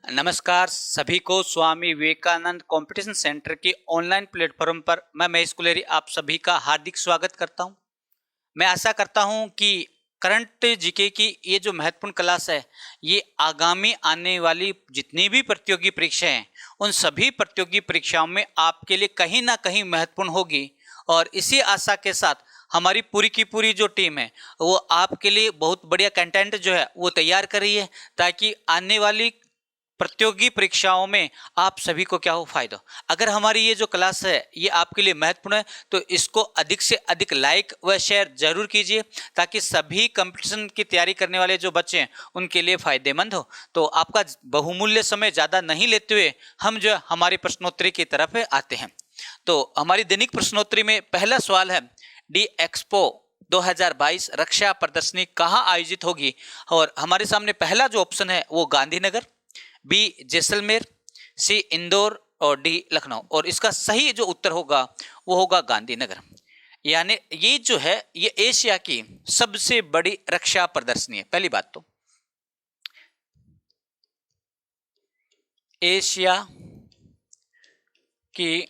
नमस्कार सभी को स्वामी विवेकानंद कंपटीशन सेंटर के ऑनलाइन प्लेटफॉर्म पर मैं महेश कुलेरी आप सभी का हार्दिक स्वागत करता हूं। मैं आशा करता हूं कि करंट जीके की ये जो महत्वपूर्ण क्लास है ये आगामी आने वाली जितनी भी प्रतियोगी परीक्षाएं हैं उन सभी प्रतियोगी परीक्षाओं में आपके लिए कहीं ना कहीं महत्वपूर्ण होगी। और इसी आशा के साथ हमारी पूरी की पूरी जो टीम है वो आपके लिए बहुत बढ़िया कंटेंट जो है वो तैयार कर रही है ताकि आने वाली प्रतियोगी परीक्षाओं में आप सभी को क्या हो फायदा। अगर हमारी ये जो क्लास है ये आपके लिए महत्वपूर्ण है तो इसको अधिक से अधिक लाइक व शेयर जरूर कीजिए ताकि सभी कंपटीशन की तैयारी करने वाले जो बच्चे हैं उनके लिए फायदेमंद हो। तो आपका बहुमूल्य समय ज़्यादा नहीं लेते हुए हम जो हमारी प्रश्नोत्तरी की तरफ आते हैं। तो हमारी दैनिक प्रश्नोत्तरी में पहला सवाल है, डी एक्सपो 2022 रक्षा प्रदर्शनी कहाँ आयोजित होगी। और हमारे सामने पहला जो ऑप्शन है वो गांधीनगर, बी जैसलमेर, सी इंदौर और डी लखनऊ। और इसका सही जो उत्तर होगा वो होगा गांधीनगर। यानी ये जो है ये एशिया की सबसे बड़ी रक्षा प्रदर्शनी है। पहली बात तो एशिया की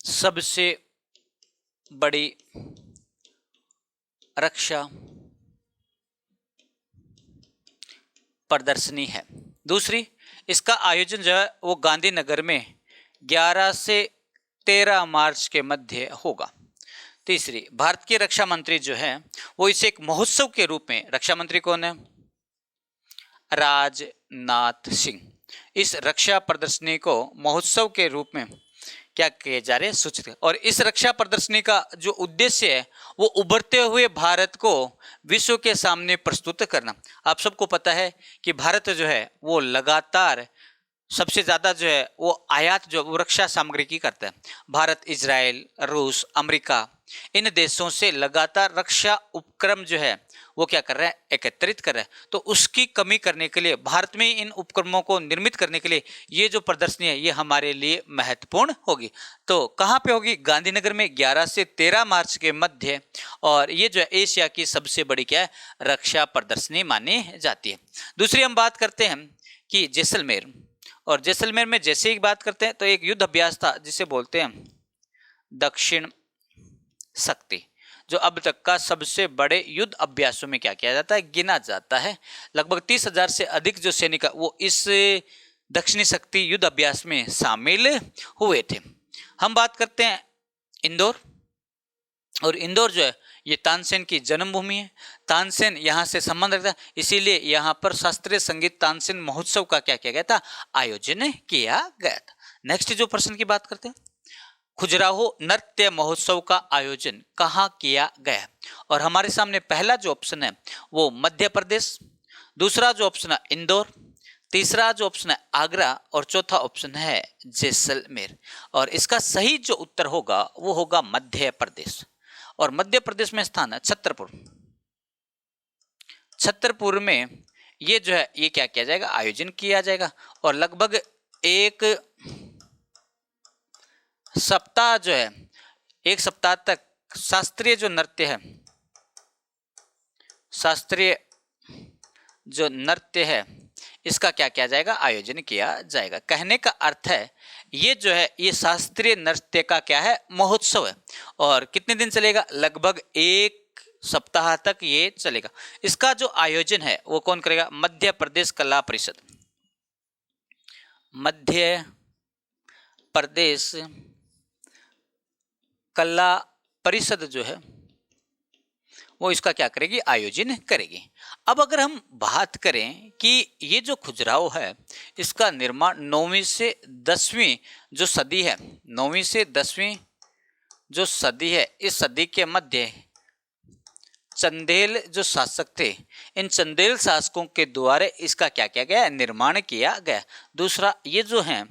सबसे बड़ी रक्षा प्रदर्शनी है। दूसरी, इसका आयोजन जो है वो गांधीनगर में 11 से 13 मार्च के मध्य होगा। तीसरी, भारत के रक्षा मंत्री जो है वो इसे एक महोत्सव के रूप में, रक्षा मंत्री कौन है? राजनाथ सिंह। इस रक्षा प्रदर्शनी को महोत्सव के रूप में क्या किए जा रहे हैं, सूचित। और इस रक्षा प्रदर्शनी का जो उद्देश्य है वो उभरते हुए भारत को विश्व के सामने प्रस्तुत करना। आप सबको पता है कि भारत जो है वो लगातार सबसे ज़्यादा जो है वो आयात जो वो रक्षा सामग्री की करता है। भारत इजराइल, रूस, अमेरिका इन देशों से लगातार रक्षा उपक्रम जो है वो क्या कर रहा है, एकत्रित कर रहा है। तो उसकी कमी करने के लिए, भारत में इन उपक्रमों को निर्मित करने के लिए ये जो प्रदर्शनी है ये हमारे लिए महत्वपूर्ण होगी। तो कहाँ पे होगी? गांधीनगर में 11 से 13 मार्च के मध्य। और ये जो है एशिया की सबसे बड़ी क्या है, रक्षा प्रदर्शनी मानी जाती है। दूसरी हम बात करते हैं कि जैसलमेर। और जैसलमेर में जैसे ही बात करते हैं तो एक युद्ध अभ्यास था जिसे बोलते हैं दक्षिण शक्ति, जो अब तक का सबसे बड़े युद्ध अभ्यासों में क्या किया जाता है, गिना जाता है। लगभग 30,000 से अधिक जो सैनिक वो इस दक्षिणी शक्ति युद्ध अभ्यास में शामिल हुए थे। हम बात करते हैं इंदौर। और इंदौर जो है ये तानसेन की जन्मभूमि है। तानसेन यहाँ से संबंध रखता है, इसीलिए यहाँ पर शास्त्रीय संगीत तानसेन महोत्सव का क्या किया गया था, आयोजन किया गया था। नेक्स्ट जो प्रश्न की बात करते हैं, खजुराहो नृत्य महोत्सव का आयोजन कहाँ किया गया। और हमारे सामने पहला जो ऑप्शन है वो मध्य प्रदेश, दूसरा जो ऑप्शन है इंदौर, तीसरा जो ऑप्शन है आगरा और चौथा ऑप्शन है जैसलमेर। और इसका सही जो उत्तर होगा वो होगा मध्य प्रदेश। और मध्य प्रदेश में स्थान है छतरपुर। छतरपुर में ये जो है ये क्या किया जाएगा, आयोजन किया जाएगा। और लगभग एक सप्ताह जो है, एक सप्ताह तक शास्त्रीय जो नृत्य है, शास्त्रीय जो नृत्य है इसका क्या किया जाएगा, आयोजन किया जाएगा। कहने का अर्थ है ये जो है ये शास्त्रीय नृत्य का क्या है, महोत्सव है। और कितने दिन चलेगा, लगभग एक सप्ताह तक ये चलेगा। इसका जो आयोजन है वो कौन करेगा, मध्य प्रदेश कला परिषद। मध्य प्रदेश कला परिषद जो है वो इसका क्या करेगी, आयोजन करेगी। अब अगर हम बात करें कि ये जो खजुराहो है इसका निर्माण 9वीं से 10वीं जो सदी है, 9वीं से 10वीं जो सदी है, इस सदी के मध्य चंदेल जो शासक थे, इन चंदेल शासकों के द्वारा इसका क्या किया गया, निर्माण किया गया। दूसरा, ये जो है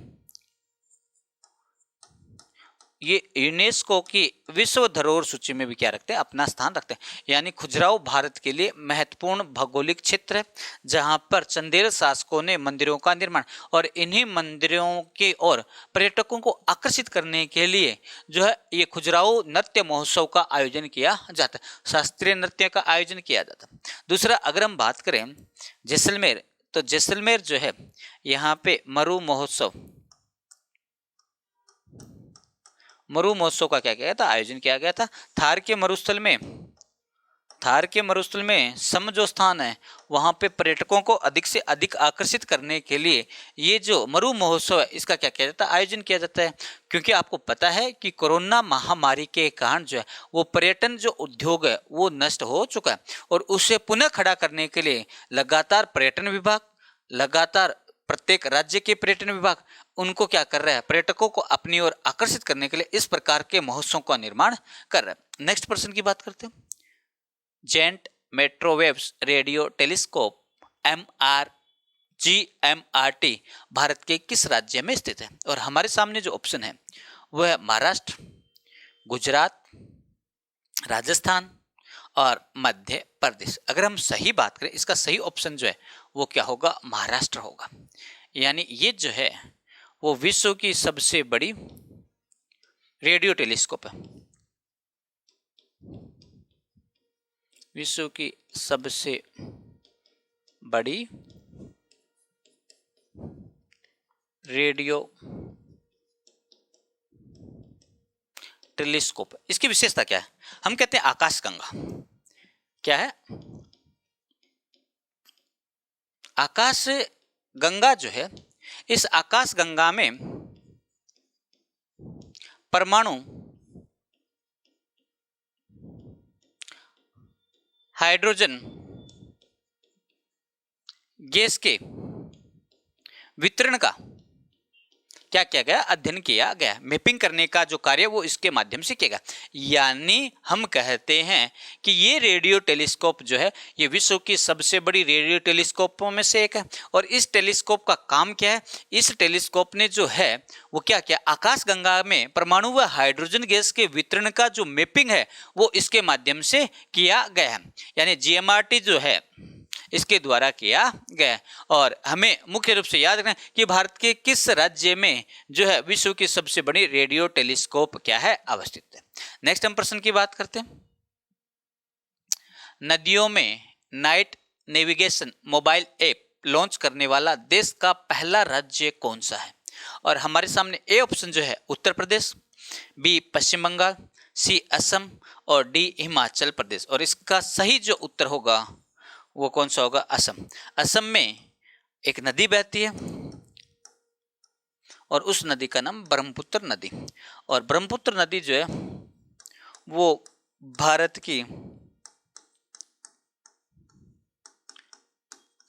ये यूनेस्को की विश्व धरोहर सूची में भी क्या रखते हैं, अपना स्थान रखते हैं। यानी खजुराहो भारत के लिए महत्वपूर्ण भौगोलिक क्षेत्र है जहां पर चंदेल शासकों ने मंदिरों का निर्माण, और इन्हीं मंदिरों के और पर्यटकों को आकर्षित करने के लिए जो है ये खजुराहो नृत्य महोत्सव का आयोजन किया जाता है, शास्त्रीय नृत्य का आयोजन किया जाता है। दूसरा, अगर हम बात करें जैसलमेर, तो जैसलमेर जो है यहाँ पे मरु महोत्सव का क्या किया गया था, आयोजन किया गया था। थार के मरुस्थल में सम जो स्थान है वहाँ पे पर्यटकों को अधिक से अधिक आकर्षित करने के लिए ये जो मरु महोत्सव है इसका क्या किया जाता है, आयोजन किया जाता है। क्योंकि आपको पता है कि कोरोना महामारी के कारण जो है वो पर्यटन जो उद्योग है वो नष्ट हो चुका है और उसे पुनः खड़ा करने के लिए लगातार पर्यटन विभाग, लगातार प्रत्येक राज्य के पर्यटन विभाग उनको क्या कर रहा है, पर्यटकों को अपनी ओर आकर्षित करने के लिए इस प्रकार के महोत्सव का निर्माण कर रहा है। नेक्स्ट प्रश्न की बात करते हैं। Giant metrewave radio telescope GMRT Bharat के किस राज्य में स्थित है? और हमारे सामने जो ऑप्शन है वह है महाराष्ट्र, गुजरात, राजस्थान और मध्य प्रदेश। अगर हम सही बात करें इसका सही ऑप्शन जो है वो क्या होगा, महाराष्ट्र होगा। यानी ये जो है वो विश्व की सबसे बड़ी रेडियो टेलीस्कोप है, विश्व की सबसे बड़ी रेडियो टेलीस्कोप। इसकी विशेषता क्या है? हम कहते हैं आकाशगंगा। क्या है? आकाश गंगा जो है, इस आकाश गंगा में परमाणु हाइड्रोजन गैस के वितरण का क्या किया गया, अध्ययन किया गया। मैपिंग करने का जो कार्य वो इसके माध्यम से किया गया। यानी हम कहते हैं कि ये रेडियो टेलीस्कोप जो है ये विश्व की सबसे बड़ी रेडियो टेलीस्कोपों में से एक है। और इस टेलीस्कोप का काम क्या है, इस टेलीस्कोप ने जो है वो क्या किया, आकाशगंगा में परमाणु व हाइड्रोजन गैस के वितरण का जो मैपिंग है वो इसके माध्यम से किया गया है। यानी GMRT जो है इसके द्वारा किया गया। और हमें मुख्य रूप से याद रखना है कि भारत के किस राज्य में जो है विश्व की सबसे बड़ी रेडियो टेलीस्कोप क्या है, अवस्थित है। नेक्स्ट हम प्रश्न की बात करते हैं। नदियों में night navigation mobile app launch करने वाला देश का पहला राज्य कौन सा है? और हमारे सामने ए ऑप्शन जो है उत्तर प्रदेश, बी पश्चिम बंगाल, सी असम और डी हिमाचल प्रदेश। और इसका सही जो उत्तर होगा वो कौन सा होगा, असम। असम में एक नदी बहती है और उस नदी का नाम ब्रह्मपुत्र नदी। और ब्रह्मपुत्र नदी जो है वो भारत की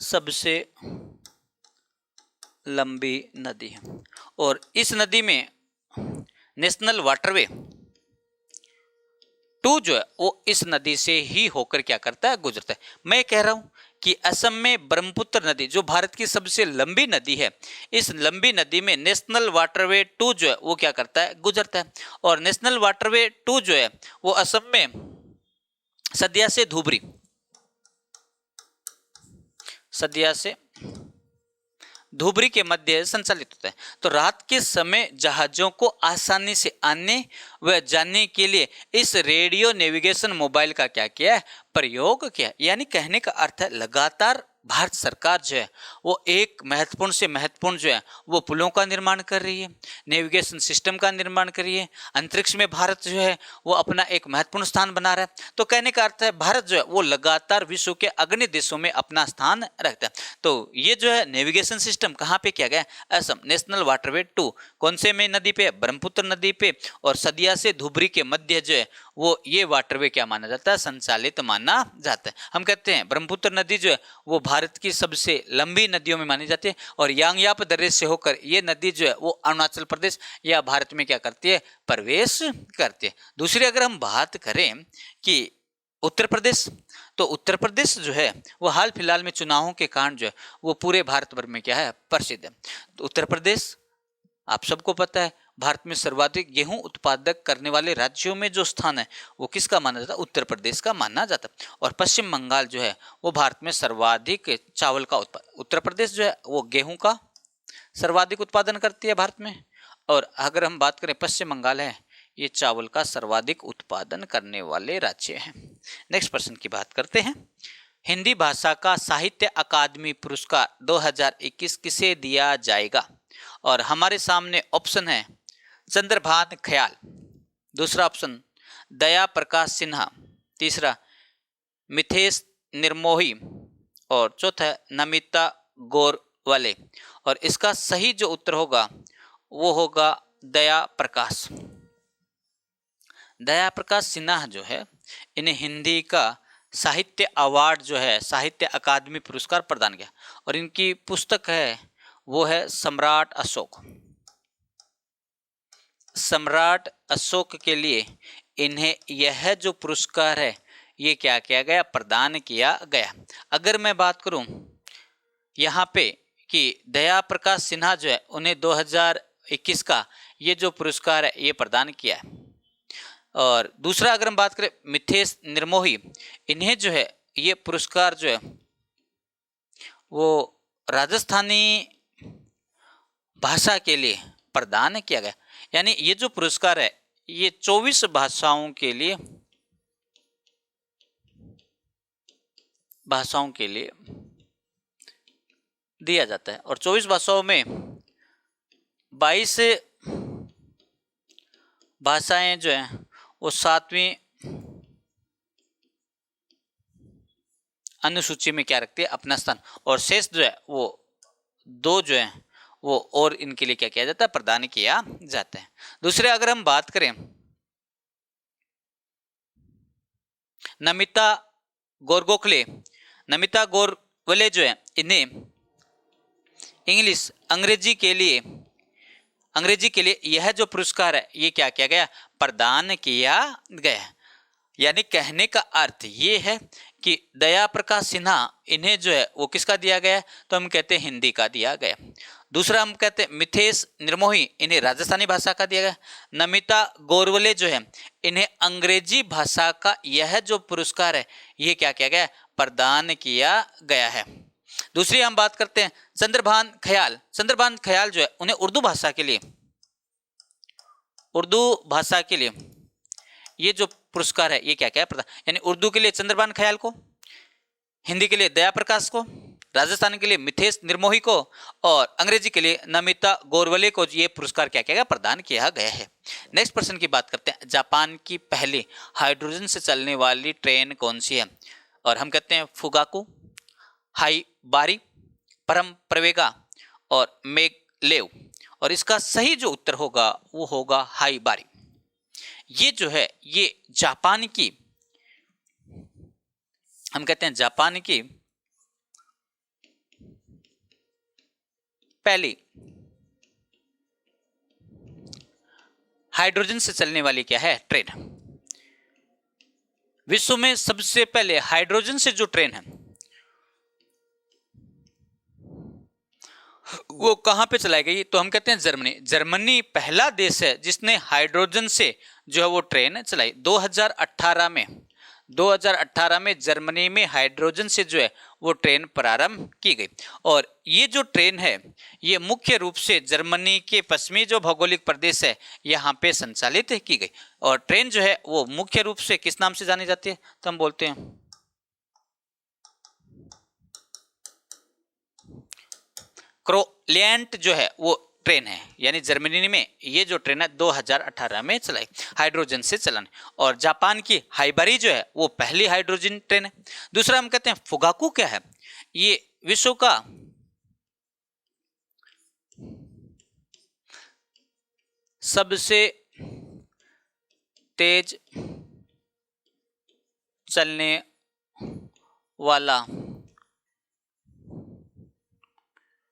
सबसे लंबी नदी है। और इस नदी में नेशनल वाटरवे 2 जो है वो इस नदी से ही होकर क्या करता है, गुजरता है। मैं कह रहा हूं कि असम में ब्रह्मपुत्र नदी जो भारत की सबसे लंबी नदी है, इस लंबी नदी में नेशनल वाटरवे 2 जो है वो क्या करता है, गुजरता है। और नेशनल वाटरवे 2 जो है वो असम में सदिया से धुबरी के मध्य संचालित होता है। तो रात के समय जहाजों को आसानी से आने व जाने के लिए इस रेडियो नेविगेशन मोबाइल का क्या किया है, प्रयोग किया। यानी कहने का अर्थ है लगातार भारत सरकार जो है वो एक महत्वपूर्ण से महत्वपूर्ण जो है वो पुलों का निर्माण कर रही है, नेविगेशन सिस्टम का निर्माण कर रही है। अंतरिक्ष में भारत जो है वो अपना एक महत्वपूर्ण स्थान बना रहा है। तो कहने का अर्थ है भारत जो है वो लगातार विश्व के अग्रणी देशों में अपना स्थान रखता है। तो ये जो है नेविगेशन सिस्टम कहाँ पे किया गया, असम नेशनल वाटरवे 2 कौन से में नदी पे, ब्रह्मपुत्र नदी पे। और सदिया से धुबरी के मध्य जो है वो ये वाटरवे क्या माना जाता है, संचालित माना जाता है। हम कहते हैं ब्रह्मपुत्र नदी जो है वो भारत की सबसे लंबी नदियों में मानी जाती है। और यांगयाप दर्रे से होकर ये नदी जो है वो अरुणाचल प्रदेश या भारत में क्या करती है, प्रवेश करती है। दूसरी अगर हम बात करें कि उत्तर प्रदेश, तो उत्तर प्रदेश जो है वो हाल फिलहाल में चुनावों के कारण जो है वो पूरे भारत भर में क्या है, प्रसिद्ध है। तो उत्तर प्रदेश आप सबको पता है भारत में सर्वाधिक गेहूं उत्पादक करने वाले राज्यों में जो स्थान है वो किसका माना जाता है, उत्तर प्रदेश का माना जाता है। और पश्चिम बंगाल जो है वो भारत में सर्वाधिक चावल का उत्पादन, उत्तर प्रदेश जो है वो गेहूं का सर्वाधिक उत्पादन करती है भारत में। और अगर हम बात करें पश्चिम बंगाल है ये चावल का सर्वाधिक उत्पादन करने वाले राज्य हैं। नेक्स्ट प्रश्न की बात करते हैं। हिंदी भाषा का साहित्य अकादमी पुरस्कार 2021 किसे दिया जाएगा? और हमारे सामने ऑप्शन है चंद्रभान ख्याल, दूसरा ऑप्शन दया प्रकाश सिन्हा, तीसरा मिथेश निर्मोही और चौथा है नमिता गोरवले। और इसका सही जो उत्तर होगा वो होगा दया प्रकाश। दया प्रकाश सिन्हा जो है इन्हें हिंदी का साहित्य अवार्ड जो है साहित्य अकादमी पुरस्कार प्रदान किया और इनकी पुस्तक है वो है सम्राट अशोक। सम्राट अशोक के लिए इन्हें यह जो पुरस्कार है ये क्या किया गया, प्रदान किया गया। अगर मैं बात करूं यहाँ पे कि दया प्रकाश सिन्हा जो है उन्हें 2021 का ये जो पुरस्कार है ये प्रदान किया है। और दूसरा अगर हम बात करें मिथेश निर्मोही, इन्हें जो है ये पुरस्कार जो है वो राजस्थानी भाषा के लिए प्रदान किया गया। यानी ये जो पुरस्कार है ये 24 भाषाओं के लिए दिया जाता है और 24 भाषाओं में 22 भाषाएं जो हैं वो 7वीं अनुसूची में क्या रखती है, अपना स्थान, और शेष जो है वो 2 जो है वो और इनके लिए क्या किया जाता है, प्रदान किया जाता है। दूसरे अगर हम बात करें नमिता गोरगोखले, नमिता गोरवले जो है इन्हें इंग्लिश अंग्रेजी के लिए यह जो पुरस्कार है ये क्या किया गया, प्रदान किया गया। यानी कहने का अर्थ ये है कि दया प्रकाश सिन्हा इन्हें जो है वो किसका दिया गया, तो हम कहते हैं हिंदी का दिया गया। दूसरा हम कहते हैं मिथेश निर्मोही, इन्हें राजस्थानी भाषा का दिया गया। नमिता गोरवले जो है इन्हें अंग्रेजी भाषा का यह जो पुरस्कार है ये क्या किया गया, प्रदान किया गया है। दूसरी हम बात करते हैं चंद्रभान ख्याल। चंद्रभान ख्याल जो है उन्हें उर्दू भाषा के लिए ये जो पुरस्कार है ये क्या क्या है, प्रदान। यानी उर्दू के लिए चंद्रभान ख्याल को, हिंदी के लिए दया प्रकाश को, राजस्थान के लिए मिथेश निर्मोही को और अंग्रेजी के लिए नमिता गोरवले को ये पुरस्कार क्या किया गया, प्रदान किया गया है। नेक्स्ट प्रश्न की बात करते हैं, जापान की पहली हाइड्रोजन से चलने वाली ट्रेन कौन सी है? और हम कहते हैं फुगाकू, हाईबारी, परम प्रवेगा और मेगलेव। और इसका सही जो उत्तर होगा वो होगा हाईबारी। ये जो है ये जापान की, हम कहते हैं जापान की पहली हाइड्रोजन से चलने वाली क्या है, ट्रेन। विश्व में सबसे पहले हाइड्रोजन से जो ट्रेन है वो कहां पे चलाई गई, तो हम कहते हैं जर्मनी। जर्मनी पहला देश है जिसने हाइड्रोजन से जो है वो ट्रेन चलाई। 2018 में जर्मनी में हाइड्रोजन से जो है वो ट्रेन प्रारंभ की गई। और ये जो ट्रेन है ये मुख्य रूप से जर्मनी के पश्चिमी जो भौगोलिक प्रदेश है यहाँ पे संचालित की गई। और ट्रेन जो है वो मुख्य रूप से किस नाम से जानी जाती है, तो हम बोलते हैं क्रोलियंट जो है वो ट्रेन है। यानी जर्मनी में ये जो ट्रेन है 2018 में चलाई हाइड्रोजन से चलन। और जापान की हाइबारी जो है वो पहली हाइड्रोजन ट्रेन है। दूसरा हम कहते हैं फुगाकू क्या है, ये विश्व का सबसे तेज चलने वाला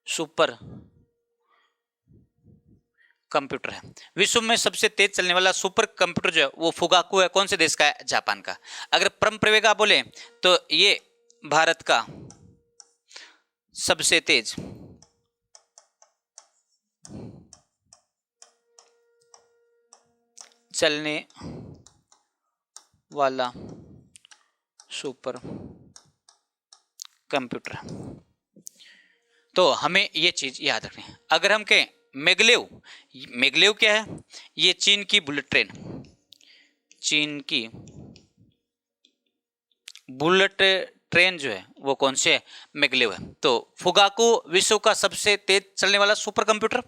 सुपर कंप्यूटर है। विश्व में सबसे तेज चलने वाला सुपर कंप्यूटर जो है वो फुगाकू है। कौन से देश का है, जापान का। अगर परम प्रवेगा बोले तो ये भारत का सबसे तेज चलने वाला सुपर कंप्यूटर। तो हमें ये चीज याद रखनी है। अगर हम कहें मेगलेव क्या है, ये चीन की बुलेट ट्रेन, चीन की बुलेट ट्रेन जो है वो कौन से मैगलेव है। तो फुगाकू विश्व का सबसे तेज चलने वाला सुपर कंप्यूटर,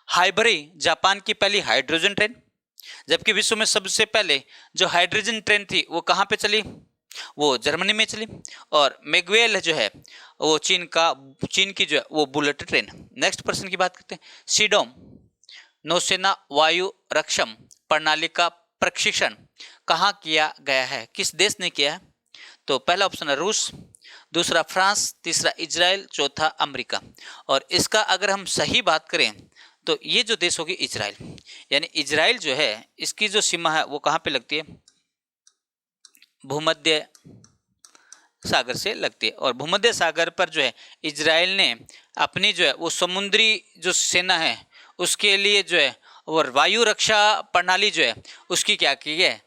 हाइबरी जापान की पहली हाइड्रोजन ट्रेन, जबकि विश्व में सबसे पहले जो हाइड्रोजन ट्रेन थी वो कहाँ पे चली, वो जर्मनी में चली, और मैगवेल जो है वो चीन की जो है वो बुलेट ट्रेन। नेक्स्ट प्रश्न की बात करते हैं, सीडोम नौसेना वायु रक्षम प्रणाली का प्रशिक्षण कहाँ किया गया है, किस देश ने किया है। तो पहला ऑप्शन है रूस, दूसरा फ्रांस, तीसरा इजराइल, चौथा अमेरिका। और इसका अगर हम सही बात करें तो ये जो देश होगी इजराइल, यानी इजराइल जो है इसकी जो सीमा है वो कहाँ पे लगती है, भूमध्य सागर से लगती है। और भूमध्य सागर पर जो है इजराइल ने अपनी जो है वो समुद्री जो सेना है उसके लिए जो है और वायु रक्षा प्रणाली जो है उसकी क्या की है,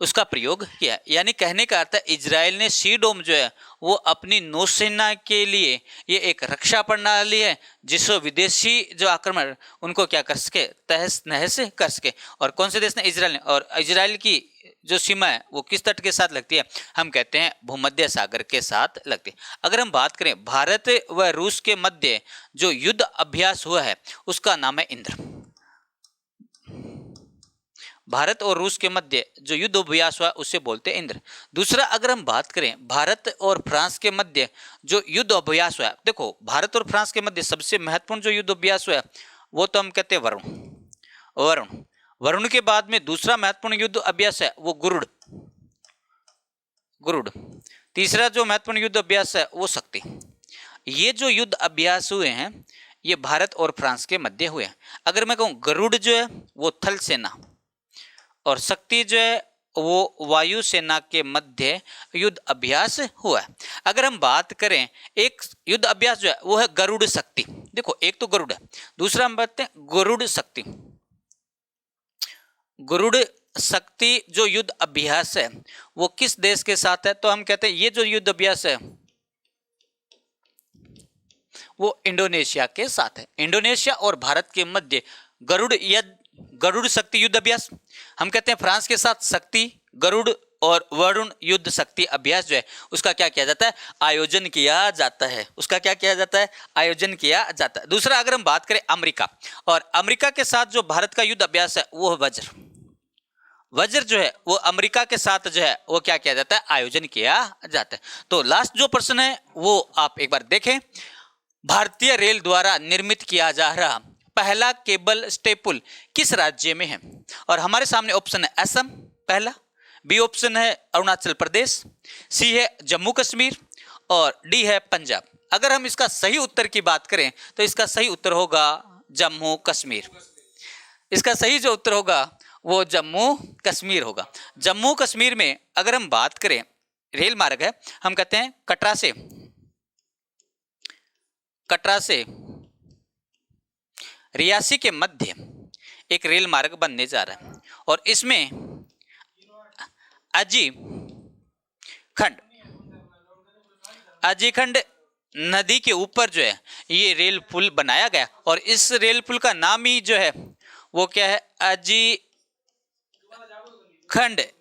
उसका प्रयोग किया। यानी कहने का अर्थ है इजराइल ने सीडोम जो है वो अपनी नौसेना के लिए ये एक रक्षा प्रणाली है जिसको विदेशी जो आक्रमण उनको क्या कर सके, तहस नहस कर सके। और कौन से देश ने, इजराइल ने। और इजराइल की जो सीमा है वो किस तट के साथ लगती है, हम कहते हैं भूमध्य सागर के साथ लगती है। अगर हम बात करें भारत व रूस के मध्य जो युद्ध अभ्यास हुआ है उसका नाम है इंद्र। भारत और रूस के मध्य जो युद्ध अभ्यास हुआ उसे बोलते हैं इंद्र। दूसरा अगर हम बात करें भारत और फ्रांस के मध्य जो युद्ध अभ्यास हुआ, देखो भारत और फ्रांस के मध्य सबसे महत्वपूर्ण जो युद्ध अभ्यास हुआ वो तो हम कहते हैं वरुण। वरुण के बाद में दूसरा महत्वपूर्ण युद्ध अभ्यास है वो गुरुड़। तीसरा जो महत्वपूर्ण युद्ध अभ्यास है वो शक्ति। ये जो युद्ध अभ्यास हुए हैं ये भारत और फ्रांस के मध्य हुए हैं। अगर मैं कहूँ गरुड़ जो है वो थल सेना और शक्ति जो है वो वायु सेना के मध्य युद्ध अभ्यास हुआ है। अगर हम बात करें एक युद्ध अभ्यास जो है वो है गरुड़ शक्ति। देखो एक तो गरुड़ है, दूसरा हम बात हैं गरुड़ शक्ति। गरुड़ शक्ति जो युद्ध अभ्यास है वो किस देश के साथ है, तो हम कहते हैं ये जो युद्ध अभ्यास है वो इंडोनेशिया के साथ है। इंडोनेशिया और भारत के मध्य गरुड़ शक्ति युद्ध अभ्यास, हम कहते हैं फ्रांस के साथ शक्ति, गरुड़ और वरुण युद्ध शक्ति अभ्यास जो है उसका क्या किया जाता है, आयोजन किया जाता है। उसका क्या किया जाता है, आयोजन किया जाता है। दूसरा अगर हम बात करें अमेरिका, और अमेरिका के साथ जो भारत का युद्ध अभ्यास है वो है वज्र जो है वो अमेरिका के साथ जो है वो क्या किया जाता है, आयोजन किया जाता है। तो लास्ट जो प्रश्न है वो आप एक बार देखें, भारतीय रेल द्वारा निर्मित किया जा रहा पहला केबल स्टे पुल किस राज्य में है। और हमारे सामने ऑप्शन है असम पहला, बी ऑप्शन है अरुणाचल प्रदेश, सी है जम्मू कश्मीर और डी है पंजाब। अगर हम इसका सही उत्तर की बात करें तो इसका सही उत्तर होगा जम्मू कश्मीर। इसका सही जो उत्तर होगा वो जम्मू कश्मीर होगा। जम्मू कश्मीर में अगर हम बात करें रेल मार्ग है, हम कहते हैं कटरा से रियासी के मध्य एक रेल मार्ग बनने जा रहा है और इसमें अजीखंड नदी के ऊपर जो है ये रेल पुल बनाया गया और इस रेल पुल का नाम ही जो है वो क्या है, अजीखंड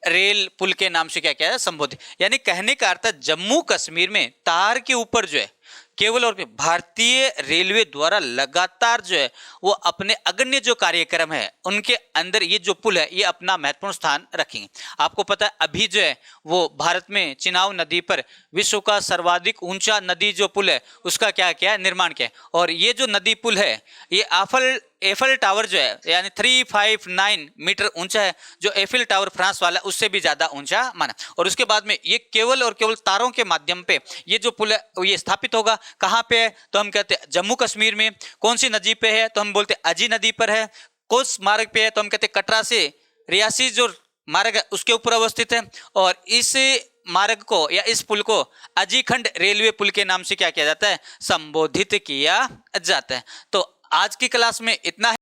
रेल पुल के नाम से क्या क्या है संबोधित। यानी कहने का अर्थ जम्मू कश्मीर में तार के ऊपर जो है केवल और भारतीय रेलवे द्वारा लगातार जो है वो अपने अग्रणी जो कार्यक्रम है उनके अंदर ये जो पुल है ये अपना महत्वपूर्ण स्थान रखेंगे। आपको पता है अभी जो है वो भारत में चिनाब नदी पर विश्व का सर्वाधिक ऊंचा नदी जो पुल है उसका क्या किया है, निर्माण किया है। और ये जो नदी पुल है ये एफिल टावर जो है यानी 359 मीटर ऊंचा है, जो एफिल टावर फ्रांस वाला उससे भी ज्यादा ऊंचा माना। और उसके बाद में ये केवल और केवल तारों के माध्यम पे ये जो पुल है ये स्थापित होगा। कहाँ पे है तो हम कहते हैं जम्मू कश्मीर में। कौन सी नदी पे है तो हम बोलते हैं अजी नदी पर है। किस मार्ग पे है तो हम कहते हैं कटरा से रियासी जो मार्ग है उसके ऊपर अवस्थित है। और इस मार्ग को या इस पुल को अजीखंड रेलवे पुल के नाम से क्या किया जाता है, संबोधित किया जाता है। तो आज की क्लास में इतना है।